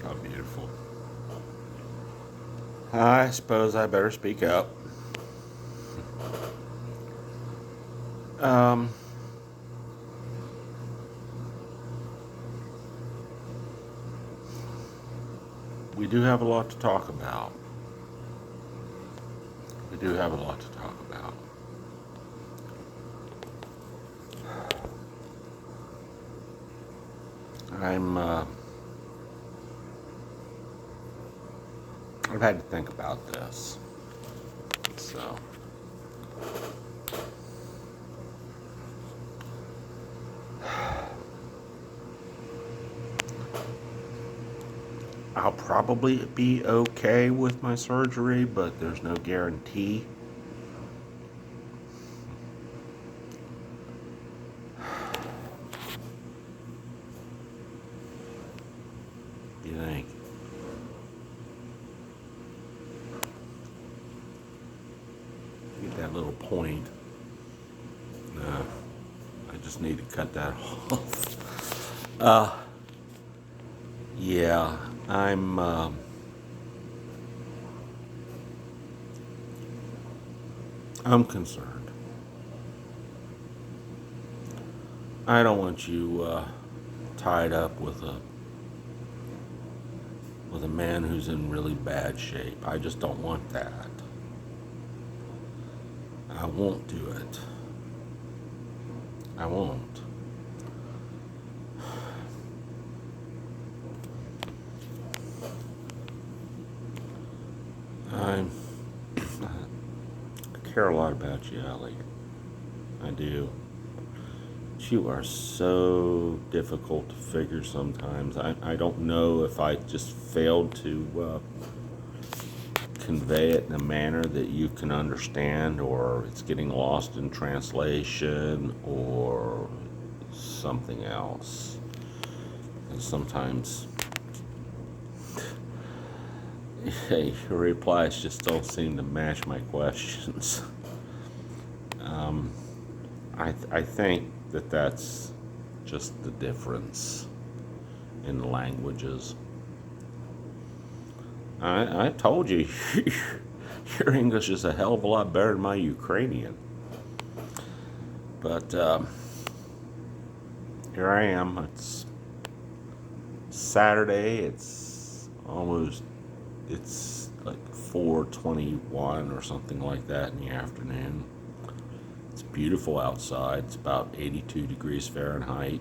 How beautiful. I suppose I better speak up. Um, we do have a lot to talk about. We do have a lot to talk about. I'm. I've had to think about this. So I'll probably be okay with my surgery, but there's no guarantee. You think? Get that little point. No, I just need to cut that off. Yeah, I'm concerned. I don't want you tied up with a man who's in really bad shape. I just don't want that. I won't do it. I won't. I'm, I care a lot about you, Allie. I do. You are so difficult to figure sometimes. I don't know if I just failed to convey it in a manner that you can understand, or it's getting lost in translation, or something else. And sometimes your replies just don't seem to match my questions. I think that's just the difference in languages. I told you, your English is a hell of a lot better than my Ukrainian. But here I am. It's Saturday. It's like 4:21 or something like that in the afternoon. It's beautiful outside. It's about 82 degrees Fahrenheit.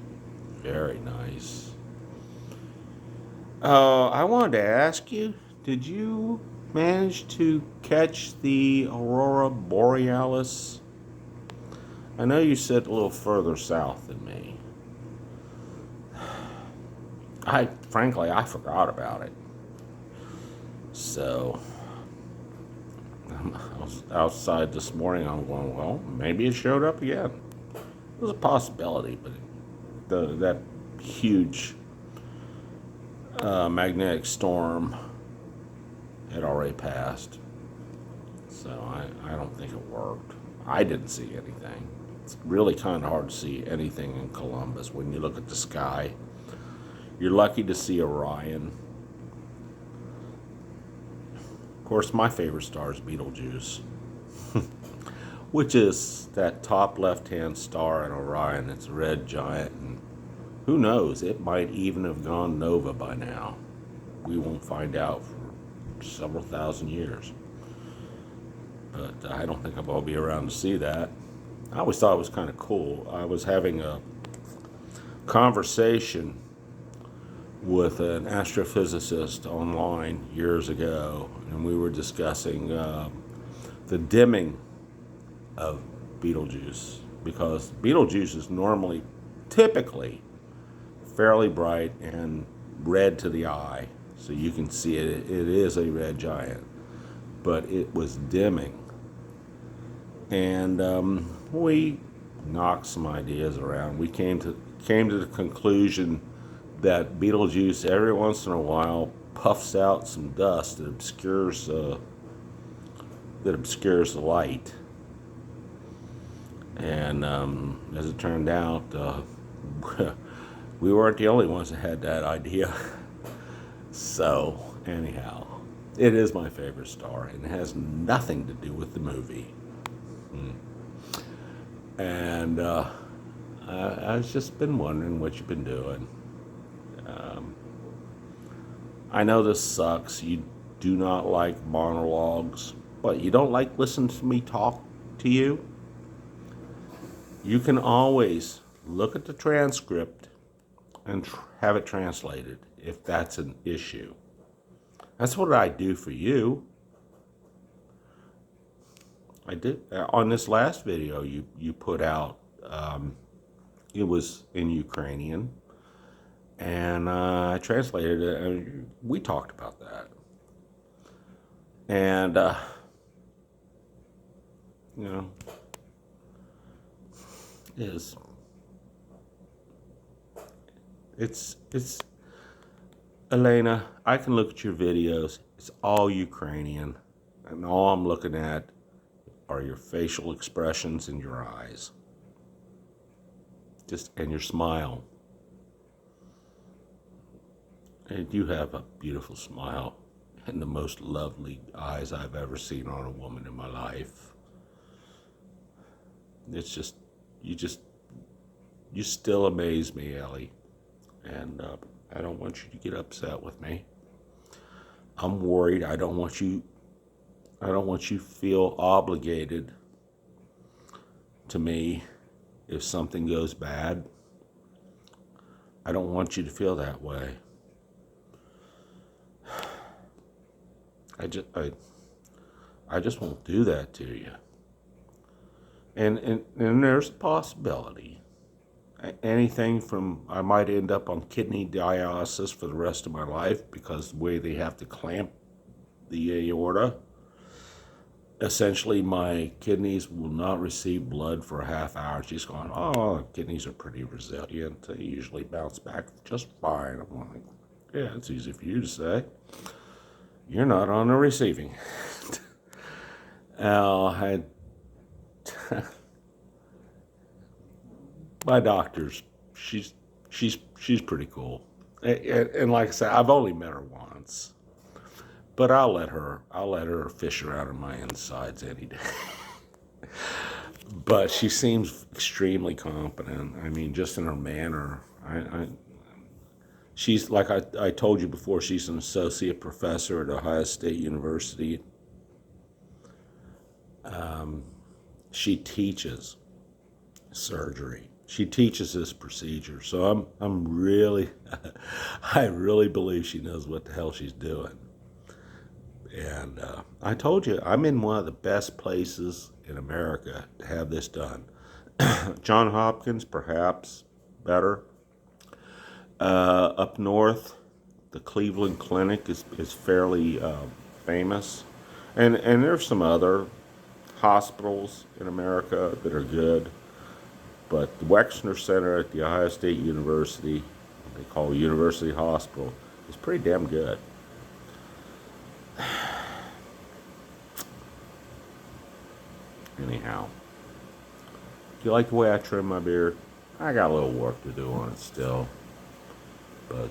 Very nice. I wanted to ask you, did you manage to catch the aurora borealis? I know you said a little further south than me. I forgot about it. So I was outside this morning. I'm going, well, maybe it showed up again. It was a possibility, but that huge magnetic storm had already passed. So I don't think it worked. I didn't see anything. It's really kind of hard to see anything in Columbus when you look at the sky. You're lucky to see Orion. Of course, my favorite star is Betelgeuse, which is that top left-hand star in Orion. It's a red giant, and who knows, it might even have gone nova by now. We won't find out for several thousand years. But I don't think I'll be around to see that. I always thought it was kind of cool. I was having a conversation with an astrophysicist online years ago, and we were discussing the dimming of Betelgeuse, because Betelgeuse is typically fairly bright and red to the eye, so you can see it. It is a red giant, but it was dimming, and we knocked some ideas around. We came to the conclusion that Betelgeuse every once in a while puffs out some dust that obscures the light. And as it turned out, we weren't the only ones that had that idea. So, anyhow, it is my favorite star, and it has nothing to do with the movie. And I've just been wondering what you've been doing. I know this sucks. You do not like monologues, but you don't like listening to me talk to you. You can always look at the transcript and have it translated if that's an issue. That's what I do for you. I did on this last video you put out. It was in Ukrainian, and I translated it, and we talked about that. And you know, is it's Elena. I can look at your videos. It's all Ukrainian, and all I'm looking at are your facial expressions and your eyes. And your smile. And you have a beautiful smile and the most lovely eyes I've ever seen on a woman in my life. It's just, you still amaze me, Ellie. And I don't want you to get upset with me. I'm worried. I don't want you to feel obligated to me if something goes bad. I don't want you to feel that way. I just won't do that to you. And there's a possibility. Anything from I might end up on kidney dialysis for the rest of my life because the way they have to clamp the aorta. Essentially, my kidneys will not receive blood for a half hour. She's going, oh, kidneys are pretty resilient. They usually bounce back just fine. I'm like, yeah, it's easy for you to say. You're not on the receiving. My doctor's, she's pretty cool. And like I said, I've only met her once. But I'll let her fish around in my insides any day. But she seems extremely competent. I mean, just in her manner. She's, like I told you before, she's an associate professor at Ohio State University. She teaches surgery. She teaches this procedure. So I'm really, I really believe she knows what the hell she's doing. And I told you, I'm in one of the best places in America to have this done. Johns Hopkins, perhaps better. Up north, the Cleveland Clinic is fairly famous. And there's some other hospitals in America that are good. But the Wexner Center at the Ohio State University, they call University Hospital, is pretty damn good. Anyhow, do you like the way I trim my beard? I got a little work to do on it still, but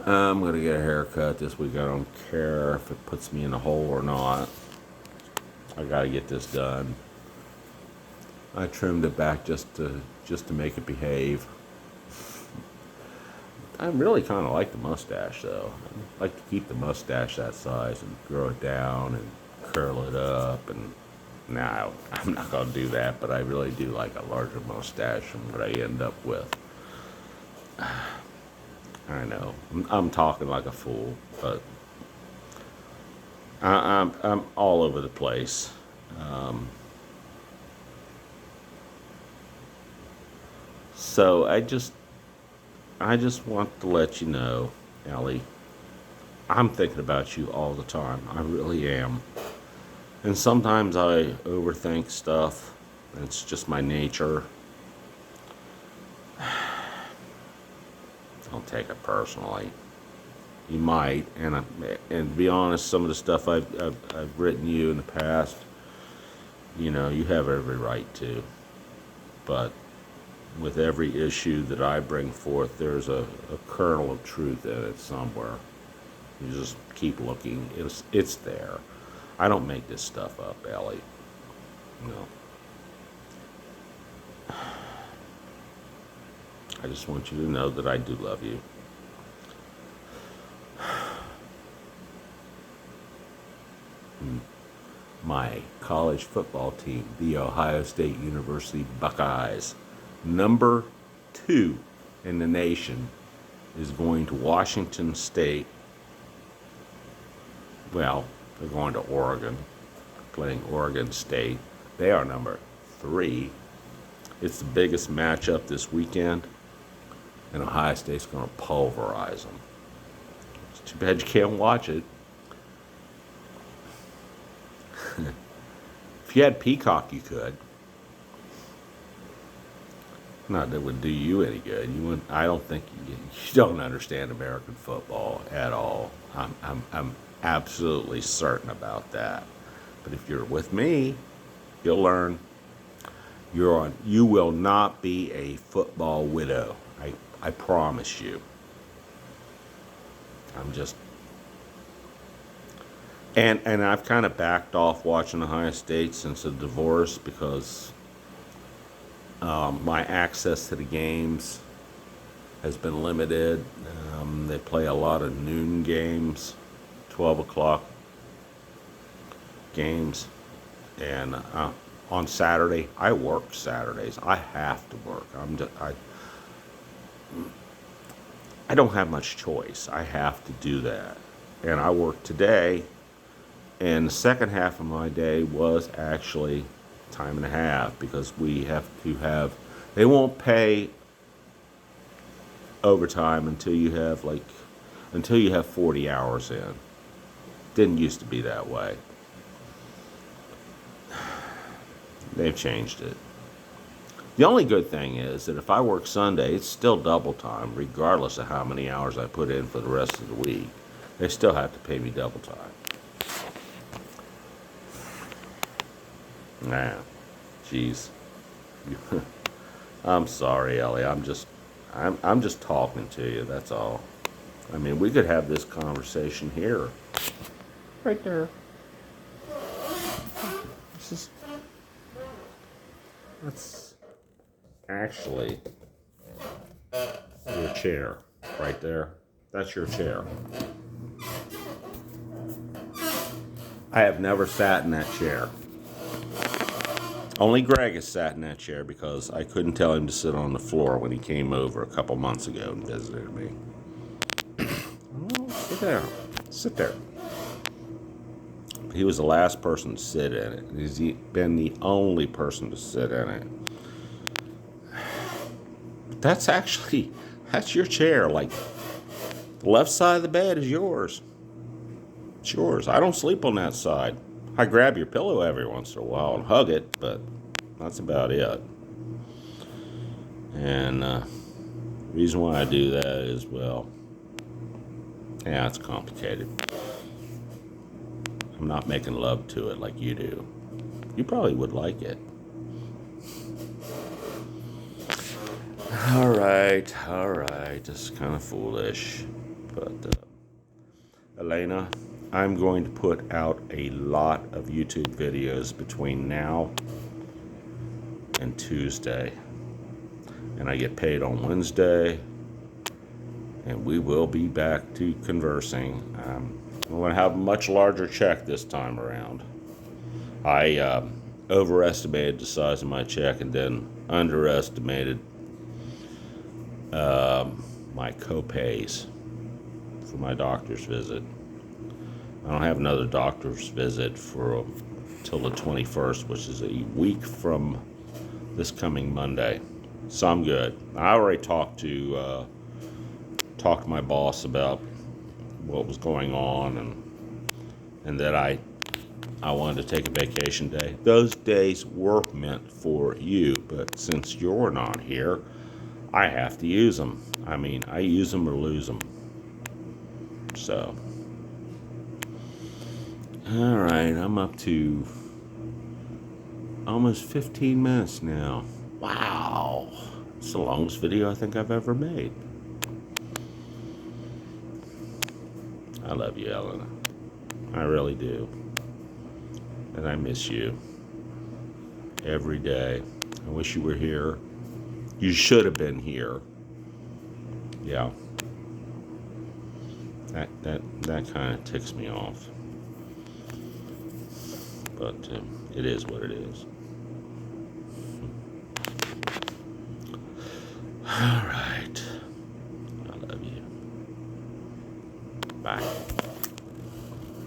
I'm gonna get a haircut this week. I don't care if it puts me in a hole or not. I gotta get this done. I trimmed it back just to make it behave. I really kind of like the mustache though. I like to keep the mustache that size and grow it down and curl it up. And now I'm not gonna do that, but I really do like a larger mustache than what I end up with. I know I'm talking like a fool, but I'm all over the place. So I just want to let you know, Ellie, I'm thinking about you all the time. I really am. And sometimes I overthink stuff. It's just my nature. Don't take it personally. You might, and to be honest, some of the stuff I've written you in the past, you know, you have every right to. But with every issue that I bring forth, there's a kernel of truth in it somewhere. You just keep looking. It's there. I don't make this stuff up, Ellie. No. I just want you to know that I do love you. My college football team, the Ohio State University Buckeyes, number 2 in the nation, is going to Washington State. Well, they're going to Oregon, playing Oregon State. They are number 3. It's the biggest matchup this weekend, and Ohio State's going to pulverize them. It's too bad you can't watch it. If you had Peacock, you could. Not that it would do you any good. You wouldn't. I don't think you don't understand American football at all. I'm absolutely certain about that. But if you're with me, you'll learn. You will not be a football widow. I promise you. I'm just. And I've kind of backed off watching Ohio State since the divorce because my access to the games has been limited. They play a lot of noon games, 12 o'clock games. And on Saturday, I work Saturdays. I have to work. I don't have much choice. I have to do that. And I work today. And the second half of my day was actually time and a half because we have to have, they won't pay overtime until you have 40 hours in. Didn't used to be that way. They've changed it. The only good thing is that if I work Sunday, it's still double time, regardless of how many hours I put in for the rest of the week. They still have to pay me double time. Nah, jeez. I'm sorry, Ellie. I'm just talking to you. That's all. I mean, we could have this conversation here, right there. That's actually your chair, right there. That's your chair. I have never sat in that chair. Only Greg has sat in that chair because I couldn't tell him to sit on the floor when he came over a couple months ago and visited me. Oh, sit down. Sit there. He was the last person to sit in it. He's been the only person to sit in it. That's your chair. Like, the left side of the bed is yours. It's yours. I don't sleep on that side. I grab your pillow every once in a while and hug it, but that's about it. And the reason why I do that is, well, yeah, it's complicated. I'm not making love to it like you do. You probably would like it. All right. This is kind of foolish. But, Elena, I'm going to put out a lot of YouTube videos between now and Tuesday. And I get paid on Wednesday. And we will be back to conversing. I'm going to have a much larger check this time around. I overestimated the size of my check and then underestimated my co-pays for my doctor's visit. I don't have another doctor's visit till the 21st, which is a week from this coming Monday. So I'm good. I already talked to my boss about what was going on and that I wanted to take a vacation day. Those days were meant for you, but since you're not here, I have to use them. I mean, I use them or lose them. So, all right, I'm up to almost 15 minutes now. Wow, It's the longest video I think I've ever made. I love you, Elena. I really do. And I miss you every day. I wish you were here. You should have been here. Yeah. That kind of ticks me off. But it is what it is. All right.